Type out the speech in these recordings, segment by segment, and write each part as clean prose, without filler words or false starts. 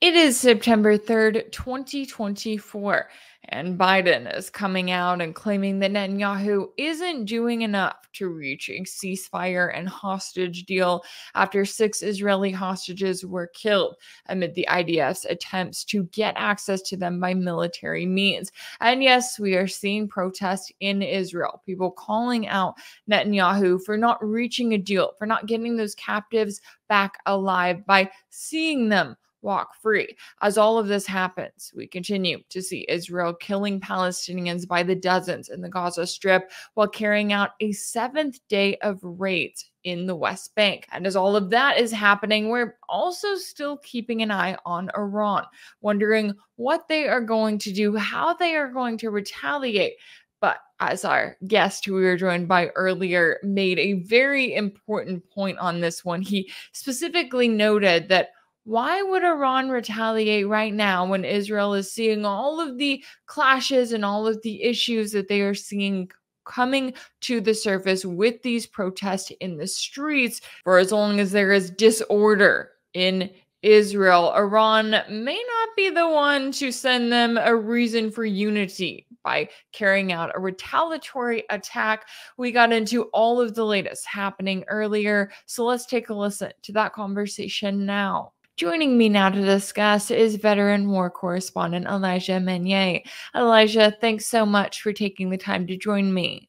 It is September 3rd, 2024, and Biden is coming out and claiming that Netanyahu isn't doing enough to reach a ceasefire and hostage deal after 6 Israeli hostages were killed amid the IDF's attempts to get access to them by military means. And yes, we are seeing protests in Israel, people calling out Netanyahu for not reaching a deal, for not getting those captives back alive by seeing them walk free. As all of this happens, we continue to see Israel killing Palestinians by the dozens in the Gaza Strip while carrying out a 7th day of raids in the West Bank. And as all of that is happening, we're also still keeping an eye on Iran, wondering what they are going to do, how they are going to retaliate. But as our guest, who we were joined by earlier, made a very important point on this one, he specifically noted that why would Iran retaliate right now when Israel is seeing all of the clashes and all of the issues that they are seeing coming to the surface with these protests in the streets? For as long as there is disorder in Israel, Iran may not be the one to send them a reason for unity by carrying out a retaliatory attack. We got into all of the latest happening earlier, so let's take a listen to that conversation now. Joining me now to discuss is veteran war correspondent Elijah Magnier. Elijah, thanks so much for taking the time to join me.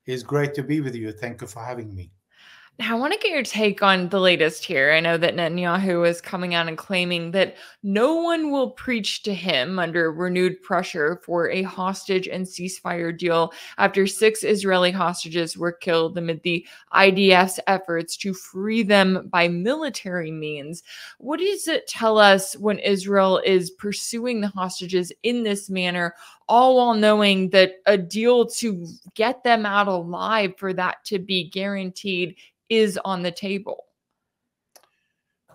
It's great to be with you. Thank you for having me. Now, I want to get your take on the latest here. I know that Netanyahu is coming out and claiming that no one will preach to him under renewed pressure for a hostage and ceasefire deal after 6 Israeli hostages were killed amid the IDF's efforts to free them by military means. What does it tell us when Israel is pursuing the hostages in this manner, all while knowing that a deal to get them out alive, for that to be guaranteed, is on the table?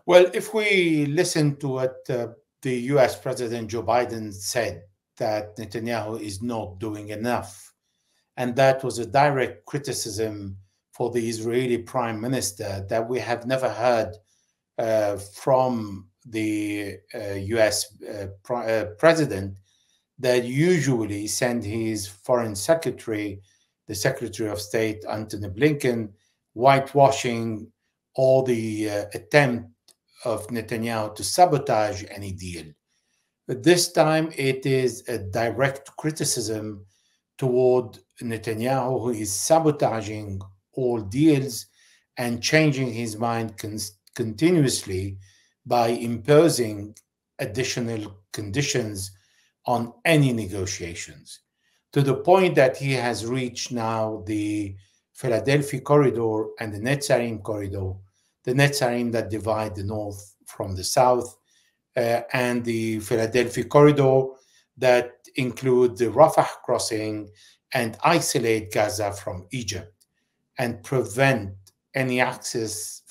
Well, if we listen to what the US President Joe Biden said, that Netanyahu is not doing enough, and that was a direct criticism for the Israeli Prime Minister that we have never heard from the US President, that usually send his Foreign Secretary, the Secretary of State, Antony Blinken, whitewashing all the attempt of Netanyahu to sabotage any deal. But this time it is a direct criticism toward Netanyahu, who is sabotaging all deals and changing his mind continuously by imposing additional conditions on any negotiations, to the point that he has reached now the Philadelphia corridor and the Netzarim corridor, the Netzarim that divide the north from the south, and the Philadelphia corridor that include the Rafah crossing and isolate Gaza from Egypt and prevent any access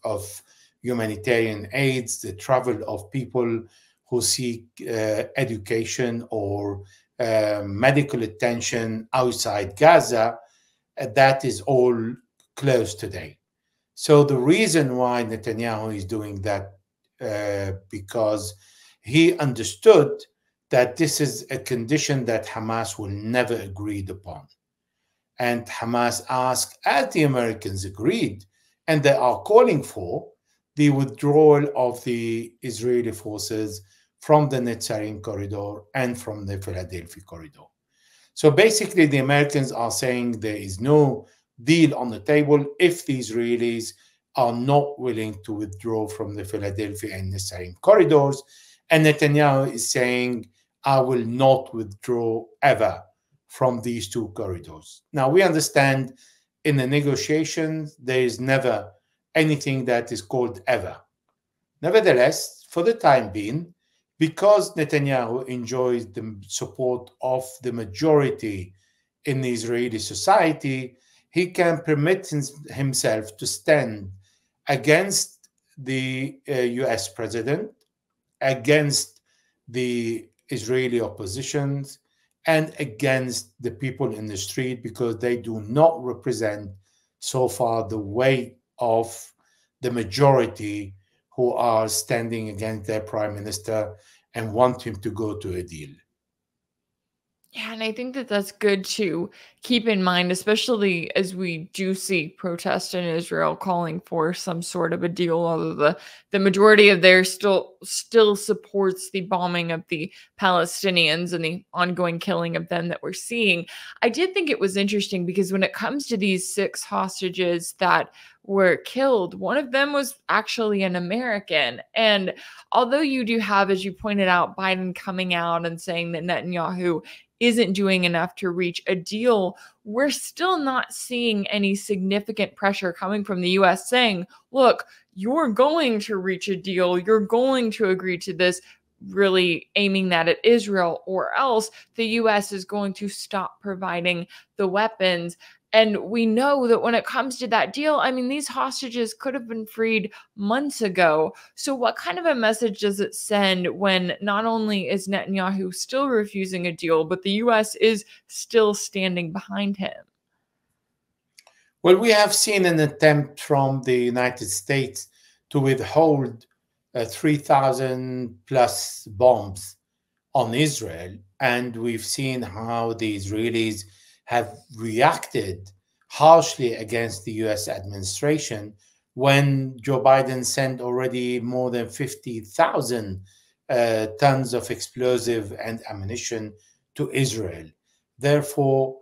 of humanitarian aids, the travel of people who seek education or medical attention outside Gaza. That is all closed today. So the reason why Netanyahu is doing that, because he understood that this is a condition that Hamas will never agree upon. And Hamas asked, as the Americans agreed, and they are calling for the withdrawal of the Israeli forces from the Netzarim corridor and from the Philadelphia corridor. So basically, the Americans are saying there is no deal on the table if the Israelis are not willing to withdraw from the Philadelphia and Netzarim corridors. And Netanyahu is saying, I will not withdraw ever from these two corridors. Now, we understand in the negotiations, there is never anything that is called ever. Nevertheless, for the time being, because Netanyahu enjoys the support of the majority in the Israeli society, he can permit himself to stand against the US president, against the Israeli oppositions, and against the people in the street, because they do not represent so far the weight of the majority who are standing against their prime minister and want him to go to a deal. Yeah, and I think that that's good to keep in mind, especially as we do see protests in Israel calling for some sort of a deal. Although the majority of there still supports the bombing of the Palestinians and the ongoing killing of them that we're seeing. I did think it was interesting because when it comes to these 6 hostages that were killed, one of them was actually an American. And although you do have, as you pointed out, Biden coming out and saying that Netanyahu isn't doing enough to reach a deal, we're still not seeing any significant pressure coming from the US saying, look, you're going to reach a deal, you're going to agree to this, really aiming that at Israel, or else the US is going to stop providing the weapons. And we know that when it comes to that deal, I mean, these hostages could have been freed months ago. So, what kind of a message does it send when not only is Netanyahu still refusing a deal, but the US is still standing behind him? Well, we have seen an attempt from the United States to withhold 3,000 plus bombs on Israel. And we've seen how the Israelis have reacted harshly against the US administration when Joe Biden sent already more than 50,000 tons of explosive and ammunition to Israel. Therefore,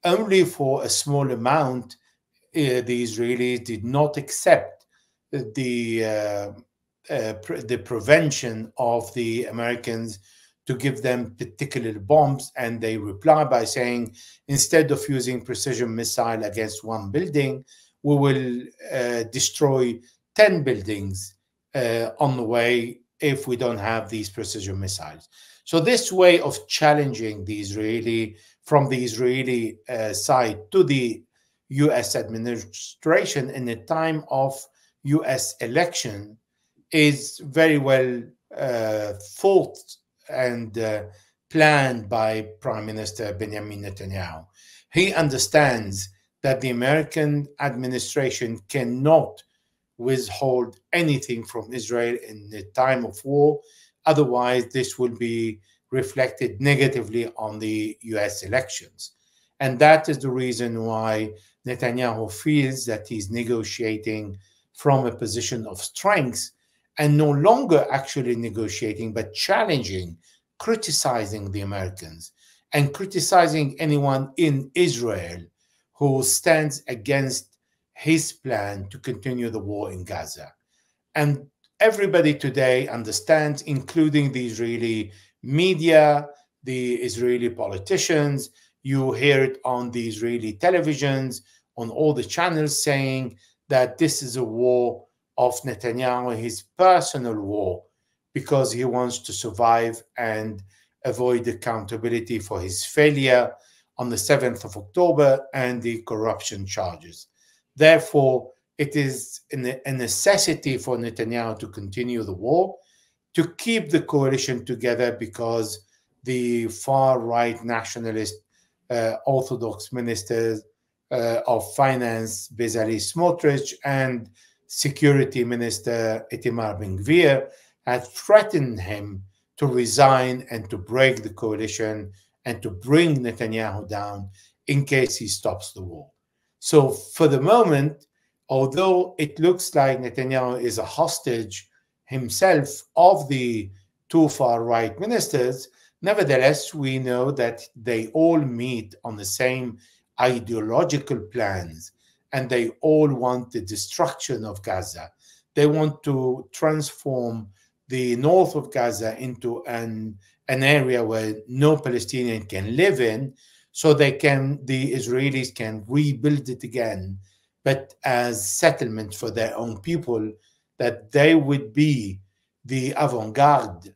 only for a small amount, the Israelis did not accept the prevention of the Americans to give them particular bombs, and they reply by saying, instead of using precision missile against one building, we will destroy 10 buildings on the way if we don't have these precision missiles. So this way of challenging the Israeli, from the Israeli side to the US administration in the time of US election is very well thought and planned by Prime Minister Benjamin Netanyahu. He understands that the American administration cannot withhold anything from Israel in the time of war. Otherwise, this will be reflected negatively on the US elections. And that is the reason why Netanyahu feels that he's negotiating from a position of strength and no longer actually negotiating, but challenging, criticizing the Americans and criticizing anyone in Israel who stands against his plan to continue the war in Gaza. And everybody today understands, including the Israeli media, the Israeli politicians. You hear it on the Israeli televisions, on all the channels, saying that this is a war of Netanyahu, his personal war, because he wants to survive and avoid accountability for his failure on the 7th of October and the corruption charges. Therefore, it is a necessity for Netanyahu to continue the war, to keep the coalition together, because the far-right nationalist Orthodox ministers of finance, Bezalel Smotrich, and Security Minister Itamar Ben-Gvir had threatened him to resign and to break the coalition and to bring Netanyahu down in case he stops the war. So for the moment, although it looks like Netanyahu is a hostage himself of the two far-right ministers, nevertheless, we know that they all meet on the same ideological plans, and they all want the destruction of Gaza. They want to transform the north of Gaza into an area where no Palestinian can live in, so the Israelis can rebuild it again, but as settlement for their own people, that they would be the avant-garde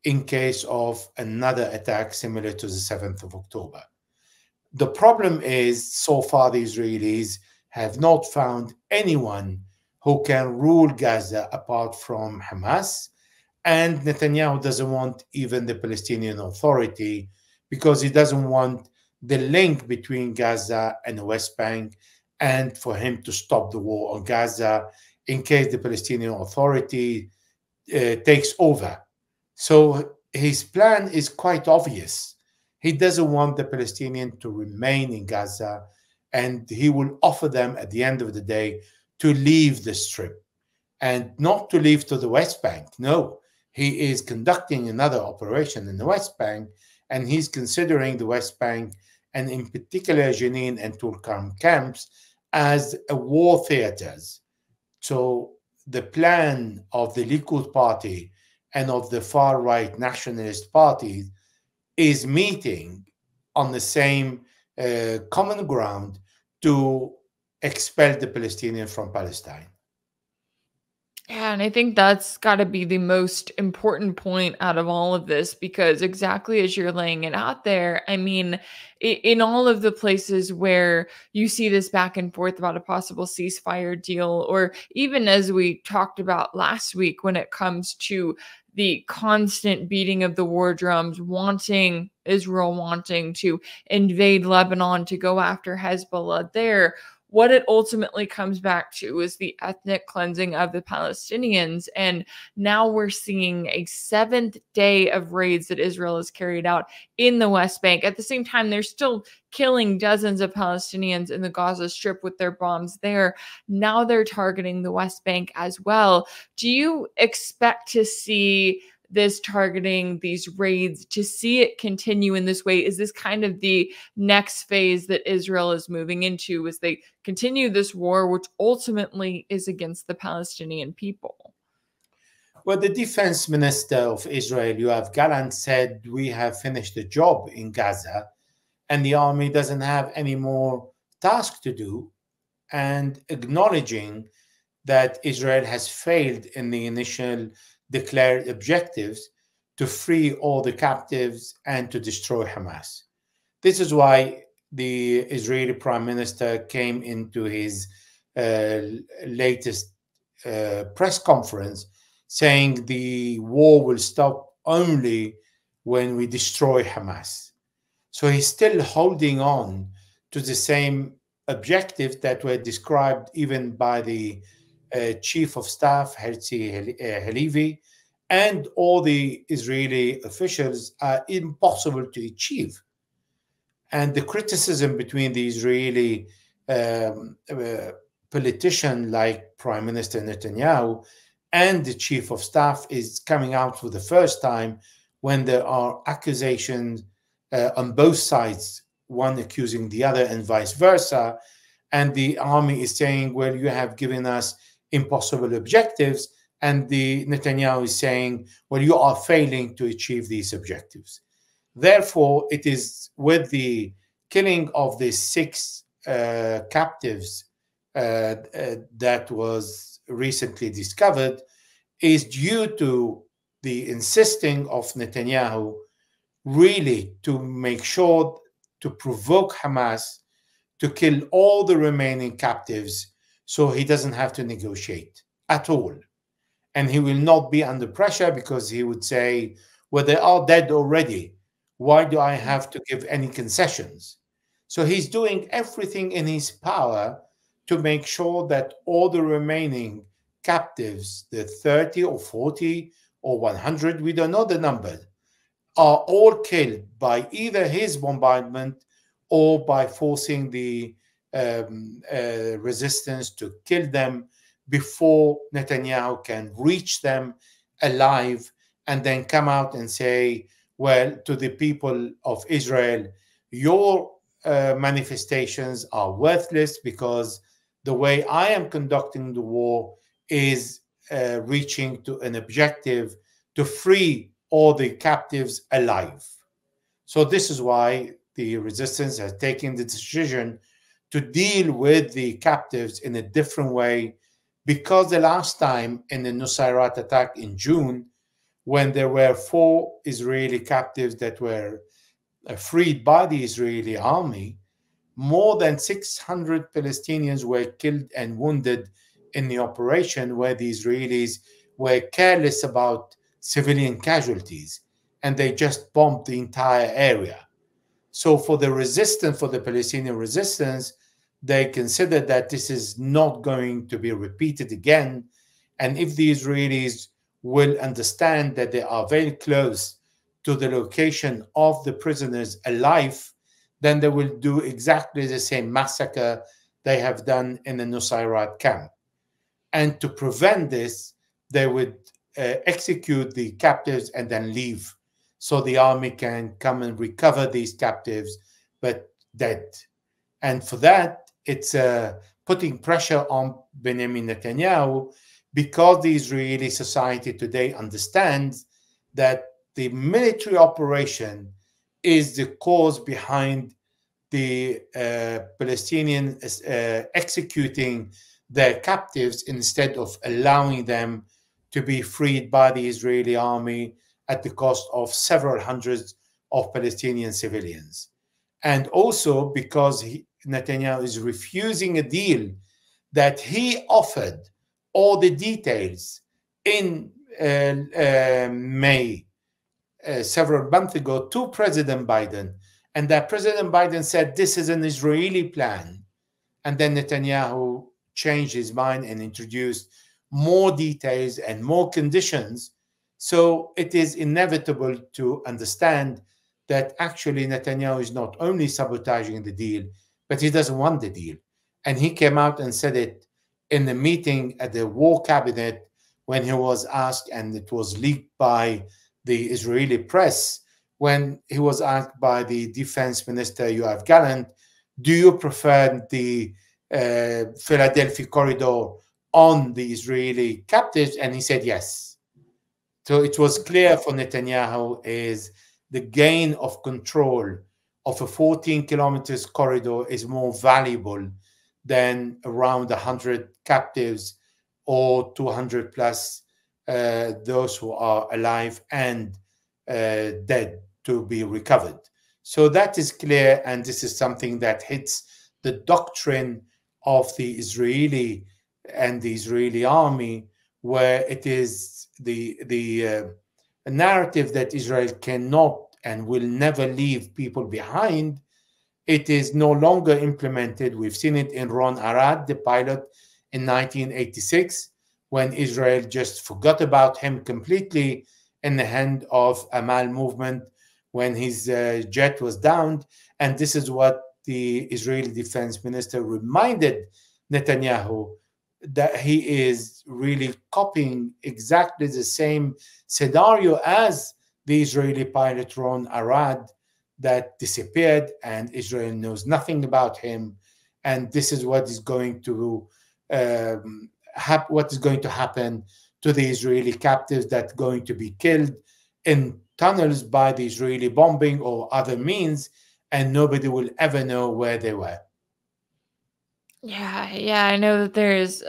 in case of another attack similar to the 7th of October. The problem is, so far the Israelis have not found anyone who can rule Gaza apart from Hamas, and Netanyahu doesn't want even the Palestinian Authority because he doesn't want the link between Gaza and the West Bank, and for him to stop the war on Gaza in case the Palestinian Authority takes over. So his plan is quite obvious. He doesn't want the Palestinians to remain in Gaza, and he will offer them at the end of the day to leave the Strip, and not to leave to the West Bank. No, he is conducting another operation in the West Bank, and he's considering the West Bank, and in particular Jenin and Tulkarm camps, as a war theaters. So the plan of the Likud party and of the far-right nationalist parties is meeting on the same common ground to expel the Palestinians from Palestine. Yeah, and I think that's got to be the most important point out of all of this, because exactly as you're laying it out there, I mean, in all of the places where you see this back and forth about a possible ceasefire deal, or even as we talked about last week, when it comes to the constant beating of the war drums, Israel wanting to invade Lebanon, to go after Hezbollah there, what it ultimately comes back to is the ethnic cleansing of the Palestinians. And now we're seeing a 7th day of raids that Israel has carried out in the West Bank. At the same time, they're still killing dozens of Palestinians in the Gaza Strip with their bombs there. Now they're targeting the West Bank as well. Do you expect to see this targeting, these raids, to see it continue in this way? Is this kind of the next phase that Israel is moving into as they continue this war, which ultimately is against the Palestinian people? Well, the defense minister of Israel, Yoav Gallant, said we have finished the job in Gaza and the army doesn't have any more task to do, and acknowledging that Israel has failed in the initial declared objectives to free all the captives and to destroy Hamas. This is why the Israeli Prime Minister came into his latest press conference saying the war will stop only when we destroy Hamas. So he's still holding on to the same objectives that were described even by the Chief of Staff, Herzi Halevi, and all the Israeli officials are impossible to achieve. And the criticism between the Israeli politician like Prime Minister Netanyahu and the Chief of Staff is coming out for the first time when there are accusations on both sides, one accusing the other and vice versa. And the army is saying, well, you have given us impossible objectives. And the Netanyahu is saying, well, you are failing to achieve these objectives. Therefore, it is with the killing of the 6 captives that was recently discovered is due to the insisting of Netanyahu really to make sure to provoke Hamas to kill all the remaining captives so he doesn't have to negotiate at all. And he will not be under pressure because he would say, well, they are dead already. Why do I have to give any concessions? So he's doing everything in his power to make sure that all the remaining captives, the 30 or 40 or 100, we don't know the number, are all killed by either his bombardment or by forcing the resistance to kill them before Netanyahu can reach them alive and then come out and say, well, to the people of Israel, your manifestations are worthless because the way I am conducting the war is reaching to an objective to free all the captives alive. So this is why the resistance has taken the decision to deal with the captives in a different way, because the last time in the Nusayrat attack in June, when there were 4 Israeli captives that were freed by the Israeli army, more than 600 Palestinians were killed and wounded in the operation, where the Israelis were careless about civilian casualties and they just bombed the entire area. So for the resistance, for the Palestinian resistance, they consider that this is not going to be repeated again. And if the Israelis will understand that they are very close to the location of the prisoners alive, then they will do exactly the same massacre they have done in the Nusayrat camp. And to prevent this, they would execute the captives and then leave, so the army can come and recover these captives, but dead. And for that, it's putting pressure on Benjamin Netanyahu, because the Israeli society today understands that the military operation is the cause behind the Palestinians executing their captives instead of allowing them to be freed by the Israeli army at the cost of several hundreds of Palestinian civilians. And also because Netanyahu is refusing a deal that he offered all the details in May, several months ago, to President Biden, and that President Biden said this is an Israeli plan. And then Netanyahu changed his mind and introduced more details and more conditions. So it is inevitable to understand that actually Netanyahu is not only sabotaging the deal, but he doesn't want the deal. And he came out and said it in the meeting at the war cabinet when he was asked, and it was leaked by the Israeli press, when he was asked by the defense minister, Yoav Gallant, do you prefer the Philadelphia corridor on the Israeli captives? And he said yes. So it was clear for Netanyahu is the gain of control of a 14 kilometers corridor is more valuable than around 100 captives or 200 plus those who are alive and dead to be recovered. So that is clear, and this is something that hits the doctrine of the Israeli and the Israeli army, where it is the narrative that Israel cannot and will never leave people behind. It is no longer implemented. We've seen it in Ron Arad, the pilot, in 1986, when Israel just forgot about him completely in the hand of Amal movement when his jet was downed. And this is what the Israeli defense minister reminded Netanyahu, that he is really copying exactly the same scenario as the Israeli pilot Ron Arad that disappeared, and Israel knows nothing about him. And this is what is going to happen to the Israeli captives that are going to be killed in tunnels by the Israeli bombing or other means, and nobody will ever know where they were. Yeah, I know that there is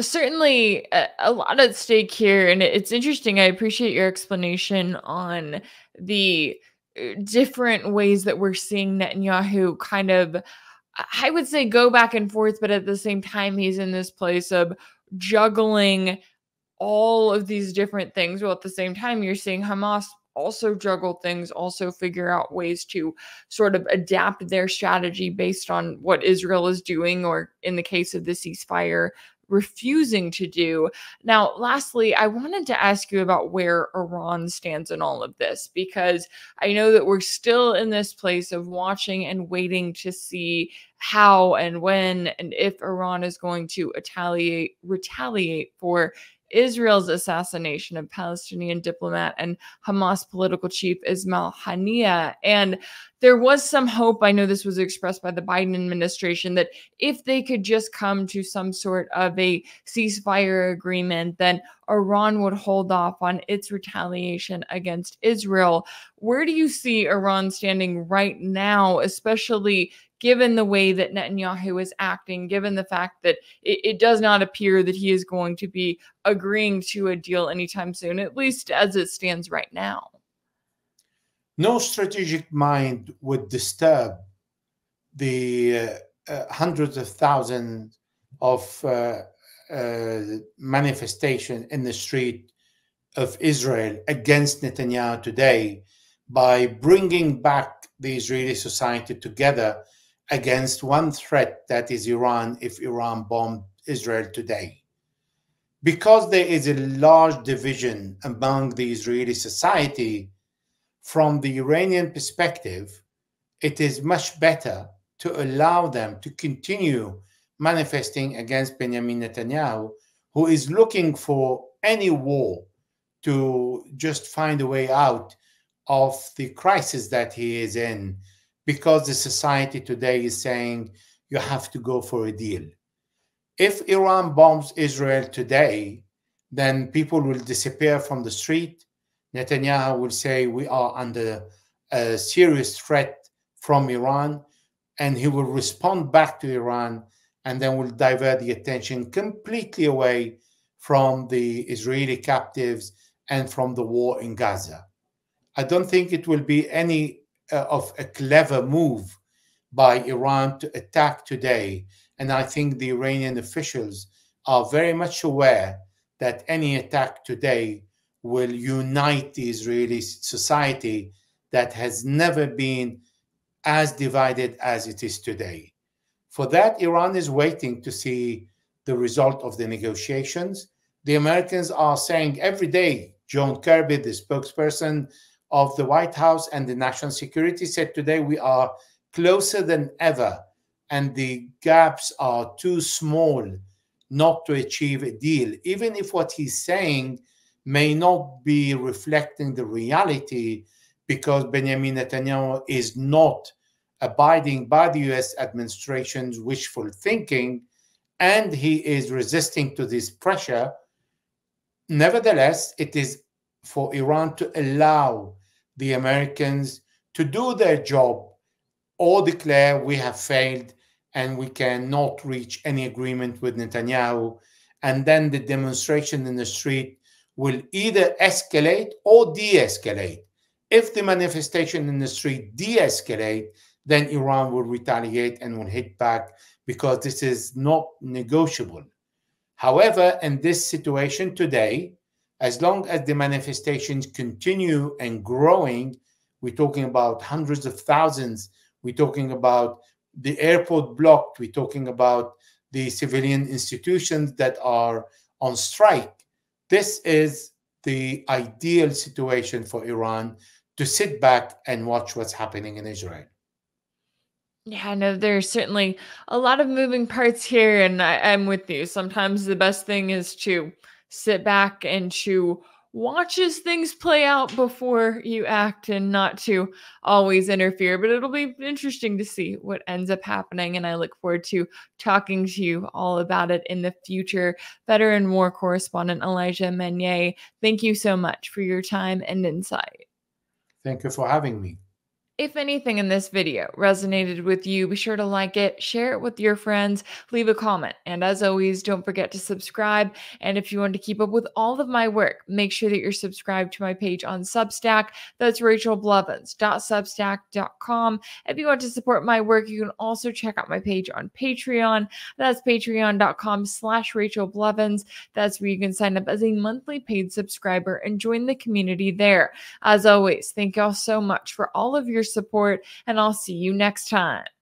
certainly a lot at stake here, and it's interesting. I appreciate your explanation on the different ways that we're seeing Netanyahu kind of, I would say, go back and forth, but at the same time, he's in this place of juggling all of these different things. Well, at the same time, you're seeing Hamas also juggle things, also figure out ways to sort of adapt their strategy based on what Israel is doing, or in the case of the ceasefire, refusing to do. Now, lastly, I wanted to ask you about where Iran stands in all of this, because I know that we're still in this place of watching and waiting to see how and when and if Iran is going to retaliate for Israel's assassination of Palestinian diplomat and Hamas political chief Ismail Haniyeh. And there was some hope, I know this was expressed by the Biden administration, that if they could just come to some sort of a ceasefire agreement, then Iran would hold off on its retaliation against Israel. Where do you see Iran standing right now, especially given the way that Netanyahu is acting, given the fact that it does not appear that he is going to be agreeing to a deal anytime soon, at least as it stands right now? No strategic mind would disturb the hundreds of thousands of manifestation in the street of Israel against Netanyahu today by bringing back the Israeli society together against one threat, that is Iran, if Iran bombed Israel today. Because there is a large division among the Israeli society, from the Iranian perspective, it is much better to allow them to continue manifesting against Benjamin Netanyahu, who is looking for any war to just find a way out of the crisis that he is in, because the society today is saying you have to go for a deal. If Iran bombs Israel today, then people will disappear from the street. Netanyahu will say we are under a serious threat from Iran, and he will respond back to Iran, and then will divert the attention completely away from the Israeli captives and from the war in Gaza. I don't think it will be any of a clever move by Iran to attack today. And I think the Iranian officials are very much aware that any attack today will unite the Israeli society that has never been as divided as it is today. For that, Iran is waiting to see the result of the negotiations. The Americans are saying every day, John Kirby, the spokesperson of the White House and the National Security, said today we are closer than ever, and the gaps are too small not to achieve a deal, even if what he's saying may not be reflecting the reality, because Benjamin Netanyahu is not abiding by the US administration's wishful thinking, and he is resisting to this pressure. Nevertheless, it is for Iran to allow the Americans to do their job or declare we have failed and we cannot reach any agreement with Netanyahu. And then the demonstration in the street will either escalate or de-escalate. If the manifestation in the street de-escalate, then Iran will retaliate and will hit back, because this is not negotiable. However, in this situation today, as long as the manifestations continue and growing, we're talking about hundreds of thousands, we're talking about the airport blocked, we're talking about the civilian institutions that are on strike. This is the ideal situation for Iran to sit back and watch what's happening in Israel. Yeah, no, there's certainly a lot of moving parts here, and I'm with you. Sometimes the best thing is to sit back and to watch as things play out before you act, and not to always interfere. But it'll be interesting to see what ends up happening, and I look forward to talking to you all about it in the future. Veteran war correspondent Elijah Magnier, thank you so much for your time and insight. Thank you for having me. If anything in this video resonated with you, be sure to like it, share it with your friends, leave a comment, and as always, don't forget to subscribe. And if you want to keep up with all of my work, make sure that you're subscribed to my page on Substack. That's rachelblevins.substack.com. If you want to support my work, you can also check out my page on Patreon. That's patreon.com/rachelblevins. That's where you can sign up as a monthly paid subscriber and join the community there. As always, thank y'all so much for all of your support, and I'll see you next time.